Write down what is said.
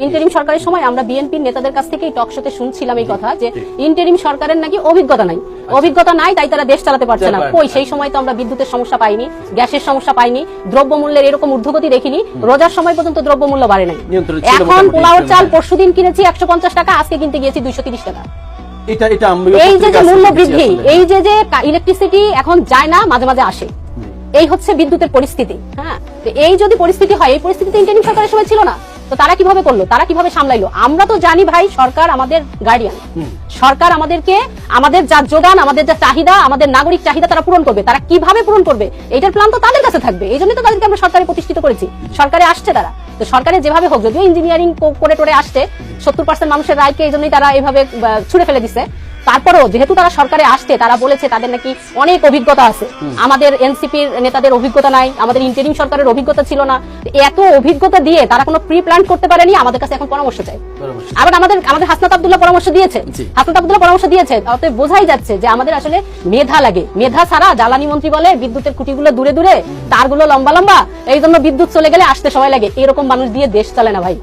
Interim সরকারের সময় আমরা বিএনপির নেতাদের কাছ থেকেই টক শোতে শুনছিলাম এই কথা যে ইন্টারিম সরকারের নাকি অভিজ্ঞতা নাই, তাই তারা দেশ চালাতে পারছে না। কই, সেই সময় তো আমরা বিদ্যুতের সমস্যা পাইনি, গ্যাসের সমস্যা পাইনি, দ্রব্যমূল্যের এরকম ঊর্ধ্বগতি দেখিনি, রোজার সময় পর্যন্ত দ্রব্যমূল্য বাড়ে নাই। এখন পোলাওর চাল পরশুদিন কিনেছি 150 টাকা, আজকে কিনতে গিয়েছি 230 টাকা। এই যে মূল্য বৃদ্ধি, এই যে ইলেকট্রিসিটি এখন যায় না, মাঝে মাঝে আসে, এই হচ্ছে বিদ্যুতের পরিস্থিতি। হ্যাঁ, এই যদি পরিস্থিতি হয়, এই পরিস্থিতি ইন্টারিম সরকারের সময় ছিল না, তো তারা কিভাবে করলো, তারা কিভাবে সামলাইলো? আমরা তো জানি ভাই, সরকার আমাদের গার্ডিয়ান, সরকার আমাদেরকে আমাদের যা যোগান, আমাদের যা চাহিদা, আমাদের নাগরিক চাহিদা তারা পূরণ করবে। তারা কিভাবে পূরণ করবে এটার প্ল্যান তো তাদের কাছে থাকবে। এই জন্য তো তাদেরকে আমরা সরকারে প্রতিষ্ঠিত করেছি, সরকারে আসছে তারা। তো সরকারে যেভাবে হোক, যদিও ইঞ্জিনিয়ারিং করে টোরে আসছে 70% মানুষের রায়কে এই জন্যই তারা এইভাবে ছুড়ে ফেলে দিচ্ছে, তারপরেও যেহেতু তারা সরকারে আসছে, তারা বলেছে তাদের নাকি অনেক অভিজ্ঞতা আছে। আমাদের এনসিপির নেতাদের অভিজ্ঞতা নাই, আমাদের ইন্টারিম সরকারের অভিজ্ঞতা ছিল না। এত অভিজ্ঞতা দিয়ে তারা কোনো প্রি প্ল্যান করতে পারেনি, আমাদের কাছে এখন পরামর্শ চাই। আবার আমাদের হাসনাত আব্দুল্লাহ পরামর্শ দিয়েছে, তাতে বোঝাই যাচ্ছে যে আমাদের আসলে মেধা লাগে। মেধা ছাড়া জ্বালানি মন্ত্রী বলে বিদ্যুতের খুঁটিগুলো দূরে দূরে, তারগুলো লম্বা লম্বা, এই জন্য বিদ্যুৎ চলে গেলে আসতে সময় লাগে। এরকম মানুষ দিয়ে দেশ চলে না ভাই।